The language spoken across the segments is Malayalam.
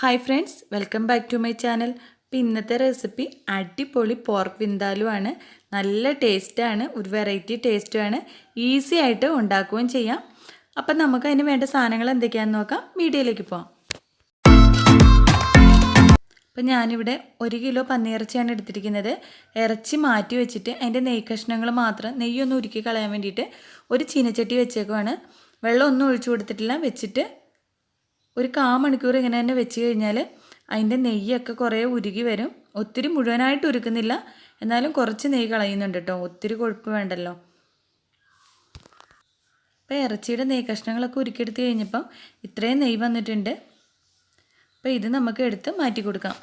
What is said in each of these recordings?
Hi friends, welcome back to my channel. അപ്പോൾ ഇന്നത്തെ റെസിപ്പി അടിപൊളി പോർക്ക് വിന്താലു ആണ്. നല്ല ടേസ്റ്റാണ്, ഒരു വെറൈറ്റി ടേസ്റ്റുമാണ്. ഈസി ആയിട്ട് ഉണ്ടാക്കുകയും ചെയ്യാം. അപ്പം നമുക്ക് അതിന് വേണ്ട സാധനങ്ങൾ എന്തൊക്കെയാണെന്ന് നോക്കാം. വീഡിയോയിലേക്ക് പോകാം. അപ്പം ഞാനിവിടെ 1 കിലോ പന്നിയിറച്ചിയാണ് എടുത്തിരിക്കുന്നത്. ഇറച്ചി മാറ്റി വെച്ചിട്ട് അതിൻ്റെ നെയ്യ് കഷ്ണങ്ങൾ മാത്രം നെയ്യൊന്ന് ഉരുക്കി കളയാൻ വേണ്ടിയിട്ട് ഒരു ചീനച്ചട്ടി വെച്ചേക്കുവാണ്. വെള്ളമൊന്നും ഒഴിച്ചു കൊടുത്തിട്ടില്ല. വെച്ചിട്ട് ഒരു 1/4 മണിക്കൂർ ഇങ്ങനെ തന്നെ വെച്ച് കഴിഞ്ഞാൽ അതിൻ്റെ നെയ്യൊക്കെ കുറേ ഉരുകി വരും. ഒത്തിരി മുഴുവനായിട്ട് ഉരുക്കുന്നില്ല, എന്നാലും കുറച്ച് നെയ്യ് കളയുന്നുണ്ട് കേട്ടോ. ഒത്തിരി കൊഴുപ്പ് വേണ്ടല്ലോ. അപ്പോൾ ഇറച്ചിയുടെ നെയ്യ് കഷ്ണങ്ങളൊക്കെ ഉരുക്കിയെടുത്ത് കഴിഞ്ഞപ്പം ഇത്രയും നെയ്യ് വന്നിട്ടുണ്ട്. അപ്പോൾ ഇത് നമുക്ക് എടുത്ത് മാറ്റി കൊടുക്കാം.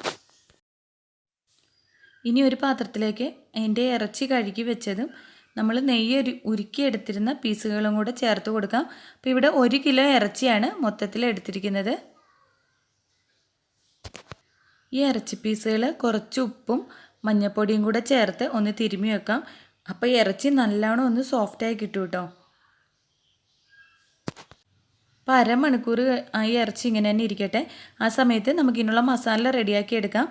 ഇനി ഒരു പാത്രത്തിലേക്ക് അതിൻ്റെ ഇറച്ചി കഴുകി വെച്ചതും നമ്മൾ നെയ്യ് ഉരുക്കിയെടുത്തിരുന്ന പീസുകളും കൂടെ ചേർത്ത് കൊടുക്കാം. അപ്പോൾ ഇവിടെ 1 കിലോ ഇറച്ചിയാണ് മൊത്തത്തിൽ എടുത്തിരിക്കുന്നത്. ഈ ഇറച്ചി പീസുകൾ കുറച്ച് ഉപ്പും മഞ്ഞൾപ്പൊടിയും കൂടെ ചേർത്ത് ഒന്ന് തിരുമ്മി വെക്കാം. അപ്പോൾ ഇറച്ചി നല്ലോണം ഒന്ന് സോഫ്റ്റായി കിട്ടും കേട്ടോ. അപ്പോൾ 1/2 മണിക്കൂർ ഈ ഇറച്ചി ഇങ്ങനെ തന്നെ ഇരിക്കട്ടെ. ആ സമയത്ത് നമുക്കിതിനുള്ള മസാല റെഡിയാക്കി എടുക്കാം.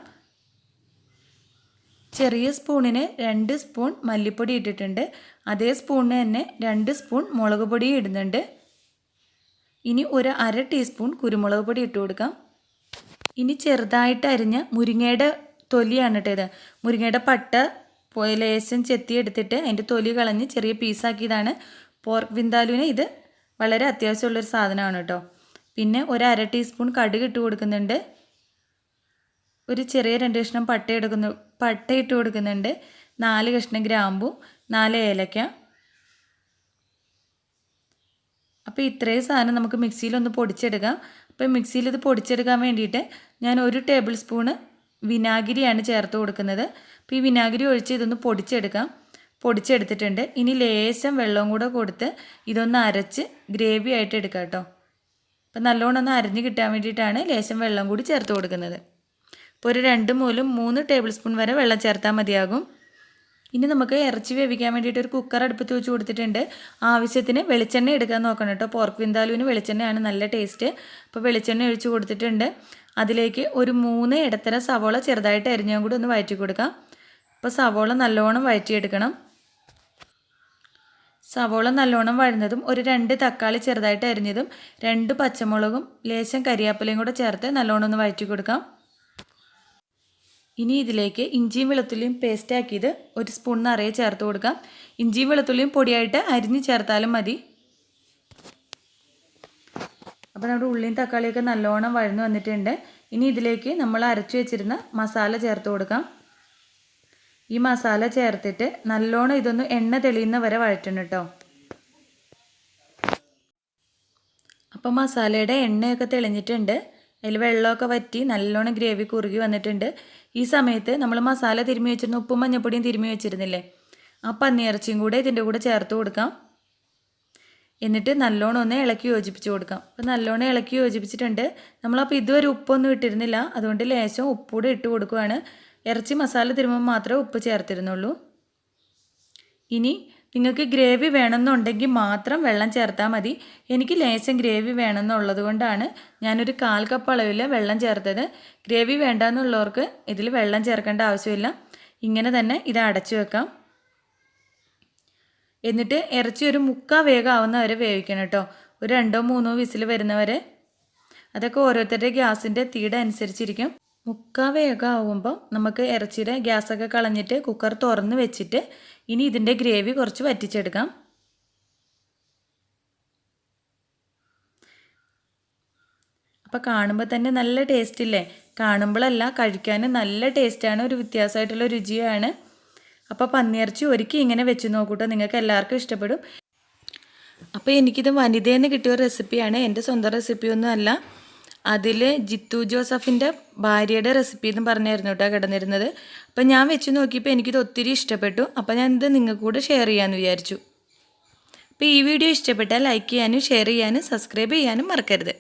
ചെറിയ സ്പൂണിന് 2 സ്പൂൺ മല്ലിപ്പൊടി ഇട്ടിട്ടുണ്ട്. അതേ സ്പൂണിന് തന്നെ 2 സ്പൂൺ മുളക് പൊടി ഇടുന്നുണ്ട്. ഇനി ഒരു 1/2 ടീസ്പൂൺ കുരുമുളക് പൊടി ഇട്ട് കൊടുക്കാം. ഇനി ചെറുതായിട്ട് അരിഞ്ഞ മുരിങ്ങയുടെ തൊലിയാണ് ഇട്ടത്. മുരിങ്ങയുടെ പട്ട ലേശം ചെത്തിയെടുത്തിട്ട് അതിൻ്റെ തൊലി കളഞ്ഞ് ചെറിയ പീസാക്കിയതാണ്. പോർക്ക് വിന്താലുവിന് ഇത് വളരെ അത്യാവശ്യമുള്ളൊരു സാധനമാണ് കേട്ടോ. പിന്നെ ഒരു 1/2 ടീസ്പൂൺ കടുക് ഇട്ട് കൊടുക്കുന്നുണ്ട്. ഒരു ചെറിയ 2 കഷ്ണം പട്ട ഇട്ട് കൊടുക്കുന്നുണ്ട്. 4 കഷ്ണം ഗ്രാമ്പു, 4 ഏലക്ക. അപ്പോൾ ഇത്രയും സാധനം നമുക്ക് മിക്സിയിലൊന്ന് പൊടിച്ചെടുക്കാം. അപ്പോൾ മിക്സിയിൽ ഇത് പൊടിച്ചെടുക്കാൻ വേണ്ടിയിട്ട് ഞാൻ 1 ടേബിൾ സ്പൂണ് വിനാഗിരിയാണ് ചേർത്ത് കൊടുക്കുന്നത്. അപ്പോൾ ഈ വിനാഗിരി ഒഴിച്ച് ഇതൊന്ന് പൊടിച്ചെടുത്തിട്ടുണ്ട്. ഇനി ലേശം വെള്ളവും കൂടെ കൊടുത്ത് ഇതൊന്ന് അരച്ച് ഗ്രേവി ആയിട്ട് എടുക്കാം കേട്ടോ. അപ്പോൾ നല്ലോണം ഒന്ന് അരിഞ്ഞ് കിട്ടാൻ വേണ്ടിയിട്ടാണ് ലേശം വെള്ളം കൂടി ചേർത്ത് കൊടുക്കുന്നത്. അപ്പോൾ ഒരു 2 മുതൽ 3 ടേബിൾ സ്പൂൺ വരെ വെള്ളം ചേർത്താൽ മതിയാകും. ഇനി നമുക്ക് ഇറച്ചി വേവിക്കാൻ വേണ്ടിയിട്ട് ഒരു കുക്കർ അടുപ്പത്ത് വെച്ച് കൊടുത്തിട്ടുണ്ട്. ആവശ്യത്തിന് വെളിച്ചെണ്ണ എടുക്കാൻ നോക്കണം കേട്ടോ. പോർക്ക് വിന്താലുവിന് വെളിച്ചെണ്ണയാണ് നല്ല ടേസ്റ്റ്. അപ്പോൾ വെളിച്ചെണ്ണ ഒഴിച്ച് കൊടുത്തിട്ടുണ്ട്. അതിലേക്ക് ഒരു 3 ഇടത്തരം സവോള ചെറുതായിട്ട് അരിഞ്ഞും കൂടി ഒന്ന് വഴറ്റി കൊടുക്കാം. അപ്പോൾ സവോള നല്ലോണം വഴറ്റിയെടുക്കണം. സവോള നല്ലോണം വഴന്നതും ഒരു 2 തക്കാളി ചെറുതായിട്ട് അരിഞ്ഞതും 2 പച്ചമുളകും ലേശം കരിയാപ്പിലയും കൂടെ ചേർത്ത് നല്ലോണം ഒന്ന് വഴറ്റി കൊടുക്കാം. ഇനി ഇതിലേക്ക് ഇഞ്ചിയും വെളുത്തുള്ളിയും പേസ്റ്റാക്കിയത് 1 സ്പൂൺ നിറയെ ചേർത്ത് കൊടുക്കാം. ഇഞ്ചിയും വെളുത്തുള്ളിയും പൊടിയായിട്ട് അരിഞ്ഞ് ചേർത്താലും മതി. അപ്പോൾ നമ്മുടെ ഉള്ളിയും തക്കാളിയൊക്കെ നല്ലോണം വഴന്നു വന്നിട്ടുണ്ട്. ഇനി ഇതിലേക്ക് നമ്മൾ അരച്ചു വെച്ചിരുന്ന മസാല ചേർത്ത് കൊടുക്കാം. ഈ മസാല ചേർത്തിട്ട് നല്ലോണം ഇതൊന്ന് എണ്ണ തെളിയുന്ന വരെ വഴറ്റണം കേട്ടോ. അപ്പോൾ മസാലയുടെ എണ്ണയൊക്കെ തെളിഞ്ഞിട്ടുണ്ട്. അതിൽ വെള്ളമൊക്കെ വറ്റി നല്ലോണം ഗ്രേവി കുറുകി വന്നിട്ടുണ്ട്. ഈ സമയത്ത് നമ്മൾ മസാല തിരുമ്മി വെച്ചിരുന്ന ഉപ്പും മഞ്ഞപ്പൊടിയും തിരുമ്മി വെച്ചിരുന്നില്ലേ, ആ പന്നിയിറച്ചിയും കൂടെ ഇതിൻ്റെ കൂടെ ചേർത്ത് കൊടുക്കാം. എന്നിട്ട് നല്ലോണം ഒന്ന് ഇളക്കി യോജിപ്പിച്ച് കൊടുക്കാം. അപ്പോൾ നല്ലോണം ഇളക്കി യോജിപ്പിച്ചിട്ടുണ്ട്. നമ്മളപ്പോൾ ഇതുവരെ ഉപ്പൊന്നും ഇട്ടിരുന്നില്ല, അതുകൊണ്ട് ലേശം ഉപ്പൂടെ ഇട്ട് കൊടുക്കുകയാണ്. ഇറച്ചി മസാല തിരുമ്മുമ്പോൾ മാത്രമേ ഉപ്പ് ചേർത്തിരുന്നുള്ളൂ. ഇനി നിങ്ങൾക്ക് ഗ്രേവി വേണമെന്നുണ്ടെങ്കിൽ മാത്രം വെള്ളം ചേർത്താൽ മതി. എനിക്ക് ലേശം ഗ്രേവി വേണമെന്നുള്ളത് കൊണ്ടാണ് ഞാനൊരു 1/4 കപ്പ് അളവിൽ വെള്ളം ചേർത്തത്. ഗ്രേവി വേണ്ടെന്നുള്ളവർക്ക് ഇതിൽ വെള്ളം ചേർക്കേണ്ട ആവശ്യമില്ല. ഇങ്ങനെ തന്നെ ഇത് അടച്ചു വെക്കാം. എന്നിട്ട് ഇറച്ചി ഒരു 3/4 വേഗം ആവുന്നവരെ വേവിക്കണം കേട്ടോ. ഒരു 2-3 വിസിൽ വരുന്നവരെ. അതൊക്കെ ഓരോരുത്തരുടെ ഗ്യാസിൻ്റെ തീയുടെ അനുസരിച്ചിരിക്കും. 3/4 വേഗം ആവുമ്പോൾ നമുക്ക് ഇറച്ചിയുടെ ഗ്യാസൊക്കെ കളഞ്ഞിട്ട് കുക്കർ തുറന്ന് വെച്ചിട്ട് ഇനി ഇതിൻ്റെ ഗ്രേവി കുറച്ച് വറ്റിച്ചെടുക്കാം. അപ്പോൾ കാണുമ്പോൾ തന്നെ നല്ല ടേസ്റ്റ് ഇല്ലേ? കാണുമ്പോഴല്ല, കഴിക്കാനും നല്ല ടേസ്റ്റാണ്, ഒരു വ്യത്യാസമായിട്ടുള്ള രുചിയാണ്. അപ്പോൾ പന്നിയിറച്ചി ഒരിക്കൽ ഇങ്ങനെ വെച്ച് നോക്കൂട്ടോ, നിങ്ങൾക്ക് എല്ലാവർക്കും ഇഷ്ടപ്പെടും. അപ്പോൾ എനിക്കിത് വനിതയിൽ നിന്ന് കിട്ടിയ റെസിപ്പിയാണ്, എൻ്റെ സ്വന്തം റെസിപ്പിയൊന്നും അല്ല. അതിൽ ജിത്തു ജോസഫിൻ്റെ ഭാര്യയുടെ റെസിപ്പി എന്ന് പറഞ്ഞായിരുന്നു കേട്ടോ കിടന്നിരുന്നത്. അപ്പം ഞാൻ വെച്ച് നോക്കിയപ്പോൾ എനിക്കിത് ഒത്തിരി ഇഷ്ടപ്പെട്ടു. അപ്പോൾ ഞാനിത് നിങ്ങൾക്ക് കൂടെ ഷെയർ ചെയ്യാമെന്ന് വിചാരിച്ചു. അപ്പോൾ ഈ വീഡിയോ ഇഷ്ടപ്പെട്ടാൽ ലൈക്ക് ചെയ്യാനും ഷെയർ ചെയ്യാനും സബ്സ്ക്രൈബ് ചെയ്യാനും മറക്കരുത്.